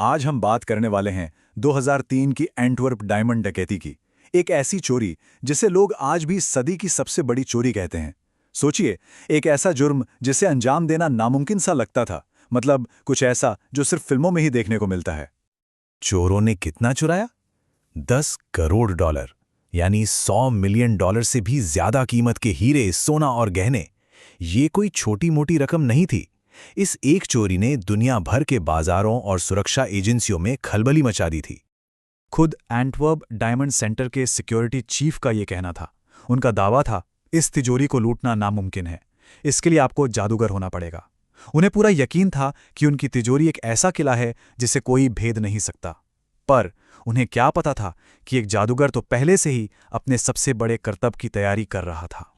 आज हम बात करने वाले हैं 2003 की एंटवर्प डायमंड डकैती की। एक ऐसी चोरी जिसे लोग आज भी सदी की सबसे बड़ी चोरी कहते हैं। सोचिए, एक ऐसा जुर्म जिसे अंजाम देना नामुमकिन सा लगता था, मतलब कुछ ऐसा जो सिर्फ फिल्मों में ही देखने को मिलता है। चोरों ने कितना चुराया? 10 करोड़ डॉलर, यानी 100 मिलियन डॉलर से भी ज्यादा कीमत के हीरे, सोना और गहने। ये कोई छोटी मोटी रकम नहीं थी। इस एक चोरी ने दुनिया भर के बाजारों और सुरक्षा एजेंसियों में खलबली मचा दी थी। खुद एंटवर्प डायमंड सेंटर के सिक्योरिटी चीफ का ये कहना था। उनका दावा था, इस तिजोरी को लूटना नामुमकिन है। इसके लिए आपको जादूगर होना पड़ेगा। उन्हें पूरा यकीन था कि उनकी तिजोरी एक ऐसा किला है जिसे कोई भेद नहीं सकता। पर उन्हें क्या पता था कि एक जादूगर तो पहले से ही अपने सबसे बड़े करतब की तैयारी कर रहा था।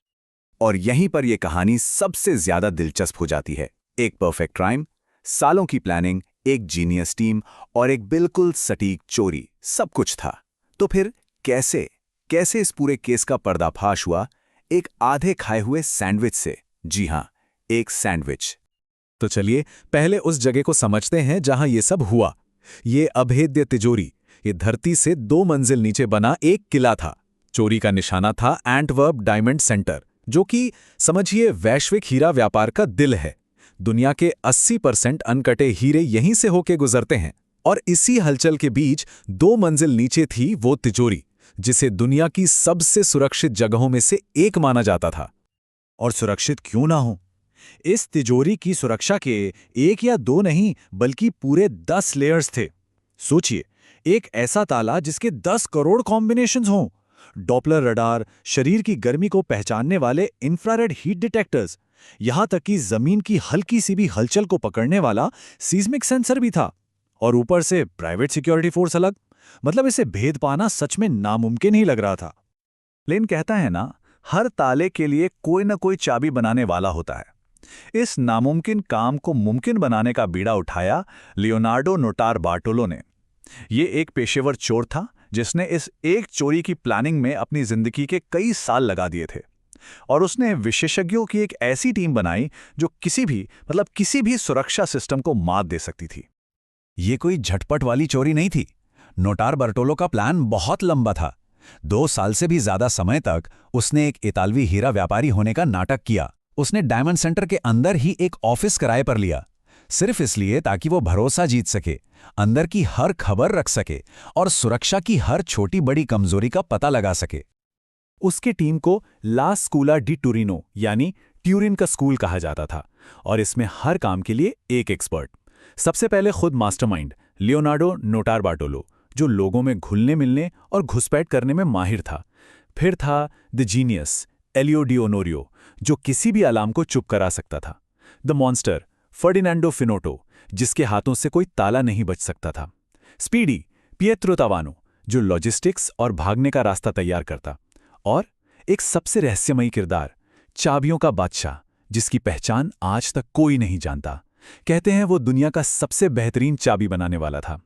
और यहीं पर यह कहानी सबसे ज्यादा दिलचस्प हो जाती है। एक परफेक्ट क्राइम, सालों की प्लानिंग, एक जीनियस टीम और एक बिल्कुल सटीक चोरी, सब कुछ था। तो फिर कैसे इस पूरे केस का पर्दाफाश हुआ? एक आधे खाए हुए सैंडविच से। जी हां, एक सैंडविच। तो चलिए पहले उस जगह को समझते हैं जहां ये सब हुआ। ये अभेद्य तिजोरी, ये धरती से 2 मंजिल नीचे बना एक किला था। चोरी का निशाना था एंटवर्प डायमंड सेंटर, जो कि समझिए वैश्विक हीरा व्यापार का दिल है। दुनिया के 80% अनकटे हीरे यहीं से होके गुजरते हैं। और इसी हलचल के बीच 2 मंजिल नीचे थी वो तिजोरी, जिसे दुनिया की सबसे सुरक्षित जगहों में से एक माना जाता था। और सुरक्षित क्यों ना हो? इस तिजोरी की सुरक्षा के 1 या 2 नहीं, बल्कि पूरे 10 लेयर्स थे। सोचिए, एक ऐसा ताला जिसके 10 करोड़ कॉम्बिनेशंस हों, डॉपलर रडार, शरीर की गर्मी को पहचानने वाले इंफ्रारेड हीट डिटेक्टर्स, यहां तक कि जमीन की हल्की सी भी हलचल को पकड़ने वाला सीस्मिक सेंसर भी था। और ऊपर से प्राइवेट सिक्योरिटी फोर्स अलग। मतलब इसे भेद पाना सच में नामुमकिन ही लग रहा था। लेकिन कहता है ना, हर ताले के लिए कोई ना कोई चाबी बनाने वाला होता है। इस नामुमकिन काम को मुमकिन बनाने का बीड़ा उठाया लियोनार्डो नोटार बार्टोलो ने। ये एक पेशेवर चोर था जिसने इस एक चोरी की प्लानिंग में अपनी जिंदगी के कई साल लगा दिए थे। और उसने विशेषज्ञों की एक ऐसी टीम बनाई जो किसी भी सुरक्षा सिस्टम को मात दे सकती थी। ये कोई झटपट वाली चोरी नहीं थी। नोटार बर्टोलो का प्लान बहुत लंबा था। 2 साल से भी ज्यादा समय तक उसने एक इतालवी हीरा व्यापारी होने का नाटक किया। उसने डायमंड सेंटर के अंदर ही एक ऑफिस किराए पर लिया, सिर्फ इसलिए ताकि वो भरोसा जीत सके, अंदर की हर खबर रख सके और सुरक्षा की हर छोटी बड़ी कमजोरी का पता लगा सके। उसकी टीम को ला स्कूला डी टूरिनो, यानी ट्यूरिन का स्कूल कहा जाता था। और इसमें हर काम के लिए एक एक्सपर्ट। सबसे पहले खुद मास्टरमाइंड लियोनार्डो नोटार बार्टोलो, जो लोगों में घुलने मिलने और घुसपैठ करने में माहिर था। फिर था द जीनियस एलियो डी ओनोरियो, जो किसी भी अलार्म को चुप करा सकता था। द मॉन्स्टर फर्डिनांडो फिनोटो, जिसके हाथों से कोई ताला नहीं बच सकता था। स्पीडी पिएत्रो तावानो, जो लॉजिस्टिक्स और भागने का रास्ता तैयार करता। और एक सबसे रहस्यमयी किरदार, चाबियों का बादशाह, जिसकी पहचान आज तक कोई नहीं जानता। कहते हैं वो दुनिया का सबसे बेहतरीन चाबी बनाने वाला था।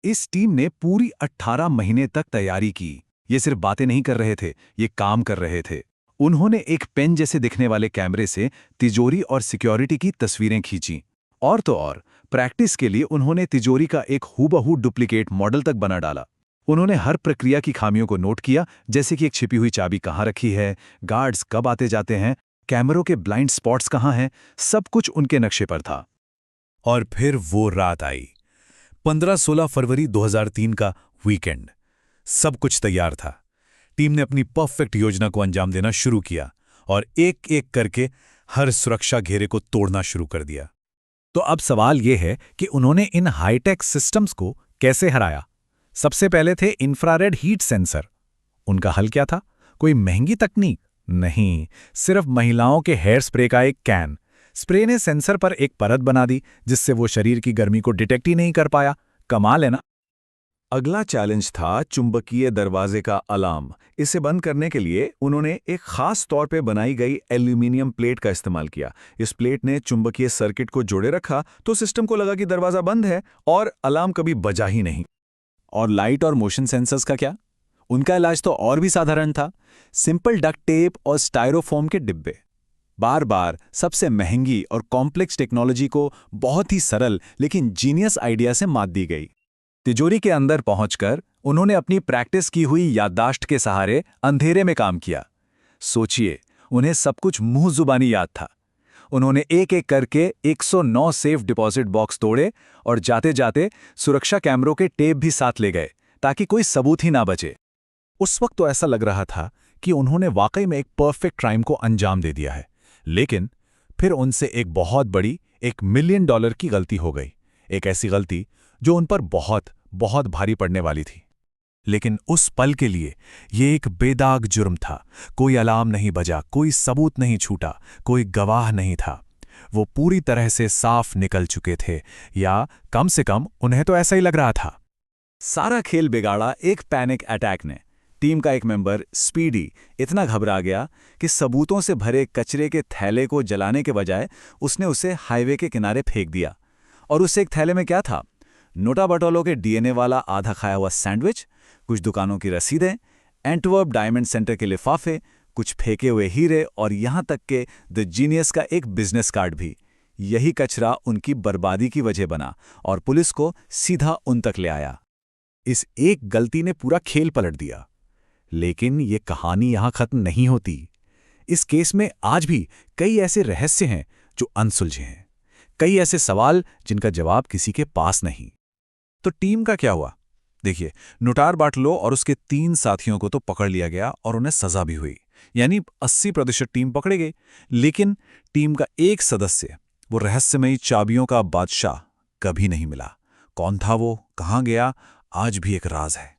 इस टीम ने पूरी 18 महीने तक तैयारी की। ये सिर्फ बातें नहीं कर रहे थे, ये काम कर रहे थे। उन्होंने एक पेन जैसे दिखने वाले कैमरे से तिजोरी और सिक्योरिटी की तस्वीरें खींची। और तो और, प्रैक्टिस के लिए उन्होंने तिजोरी का एक हूबहू डुप्लीकेट मॉडल तक बना डाला। उन्होंने हर प्रक्रिया की खामियों को नोट किया, जैसे कि एक छिपी हुई चाबी कहाँ रखी है, गार्ड्स कब आते जाते हैं, कैमरों के ब्लाइंड स्पॉट्स कहाँ हैं। सब कुछ उनके नक्शे पर था। और फिर वो रात आई, 15-16 फरवरी 2003 का वीकेंड। सब कुछ तैयार था। टीम ने अपनी परफेक्ट योजना को अंजाम देना शुरू किया और एक एक करके हर सुरक्षा घेरे को तोड़ना शुरू कर दिया। तो अब सवाल यह है कि उन्होंने इन हाईटेक सिस्टम्स को कैसे हराया? सबसे पहले थे इंफ्रारेड हीट सेंसर। उनका हल क्या था? कोई महंगी तकनीक नहीं, सिर्फ महिलाओं के हेयर स्प्रे का एक कैन। स्प्रे ने सेंसर पर एक परत बना दी जिससे वो शरीर की गर्मी को डिटेक्ट ही नहीं कर पाया। कमाल है ना? अगला चैलेंज था चुंबकीय दरवाजे का अलार्म। इसे बंद करने के लिए उन्होंने एक खास तौर पे बनाई गई एल्यूमिनियम प्लेट का इस्तेमाल किया। इस प्लेट ने चुंबकीय सर्किट को जोड़े रखा तो सिस्टम को लगा कि दरवाजा बंद है और अलार्म कभी बजा ही नहीं। और लाइट और मोशन सेंसर्स का क्या? उनका इलाज तो और भी साधारण था। सिंपल डक्ट टेप और स्टायरोफोम के डिब्बे। बार बार सबसे महंगी और कॉम्प्लेक्स टेक्नोलॉजी को बहुत ही सरल लेकिन जीनियस आइडिया से मात दी गई। तिजोरी के अंदर पहुंचकर उन्होंने अपनी प्रैक्टिस की हुई याददाश्त के सहारे अंधेरे में काम किया। सोचिए, उन्हें सब कुछ मुंह जुबानी याद था। उन्होंने एक एक करके 109 सेफ डिपॉजिट बॉक्स तोड़े और जाते जाते सुरक्षा कैमरों के टेप भी साथ ले गए ताकि कोई सबूत ही ना बचे। उस वक्त तो ऐसा लग रहा था कि उन्होंने वाकई में एक परफेक्ट क्राइम को अंजाम दे दिया है, लेकिन फिर उनसे एक बहुत बड़ी, $1 मिलियन की गलती हो गई। एक ऐसी गलती जो उन पर बहुत बहुत भारी पड़ने वाली थी। लेकिन उस पल के लिए ये एक बेदाग जुर्म था। कोई अलार्म नहीं बजा, कोई सबूत नहीं छूटा, कोई गवाह नहीं था। वो पूरी तरह से साफ निकल चुके थे, या कम से कम उन्हें तो ऐसा ही लग रहा था। सारा खेल बिगाड़ा एक पैनिक अटैक ने। टीम का एक मेंबर स्पीडी इतना घबरा गया कि सबूतों से भरे कचरे के थैले को जलाने के बजाय उसने उसे हाईवे के किनारे फेंक दिया। और उस एक थैले में क्या था? नोटा बटोलो के डीएनए वाला आधा खाया हुआ सैंडविच, कुछ दुकानों की रसीदें, एंटवर्प डायमंड सेंटर के लिफाफे, कुछ फेंके हुए हीरे और यहां तक के द जीनियस का एक बिजनेस कार्ड भी। यही कचरा उनकी बर्बादी की वजह बना और पुलिस को सीधा उन तक ले आया। इस एक गलती ने पूरा खेल पलट दिया। लेकिन ये कहानी यहां खत्म नहीं होती। इस केस में आज भी कई ऐसे रहस्य हैं जो अनसुलझे हैं, कई ऐसे सवाल जिनका जवाब किसी के पास नहीं। तो टीम का क्या हुआ? देखिए, नोटार बाटलो और उसके 3 साथियों को तो पकड़ लिया गया और उन्हें सजा भी हुई, यानी 80% टीम पकड़े गई। लेकिन टीम का एक सदस्य, वो रहस्यमयी चाबियों का बादशाह, कभी नहीं मिला। कौन था वो, कहां गया, आज भी एक राज है।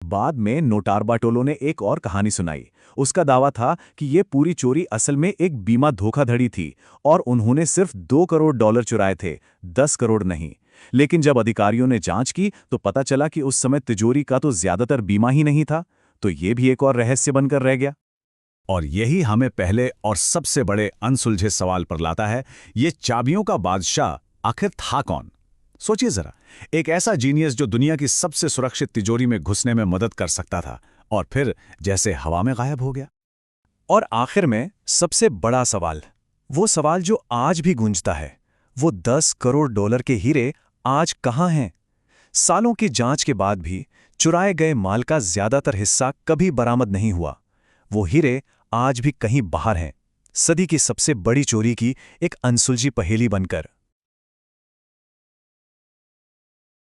बाद में नोटार बाटोलो ने एक और कहानी सुनाई। उसका दावा था कि ये पूरी चोरी असल में एक बीमा धोखाधड़ी थी और उन्होंने सिर्फ $2 करोड़ चुराए थे, 10 करोड़ नहीं। लेकिन जब अधिकारियों ने जांच की तो पता चला कि उस समय तिजोरी का तो ज्यादातर बीमा ही नहीं था। तो ये भी एक और रहस्य बनकर रह गया। और यही हमें पहले और सबसे बड़े अनसुलझे सवाल पर लाता है, ये चाबियों का बादशाह आखिर था कौन? सोचिए जरा, एक ऐसा जीनियस जो दुनिया की सबसे सुरक्षित तिजोरी में घुसने में मदद कर सकता था, और फिर जैसे हवा में गायब हो गया। और आखिर में सबसे बड़ा सवाल, वो सवाल जो आज भी गूंजता है, वो $10 करोड़ के हीरे आज कहाँ हैं? सालों की जांच के बाद भी चुराए गए माल का ज्यादातर हिस्सा कभी बरामद नहीं हुआ। वो हीरे आज भी कहीं बाहर हैं, सदी की सबसे बड़ी चोरी की एक अनसुलझी पहेली बनकर।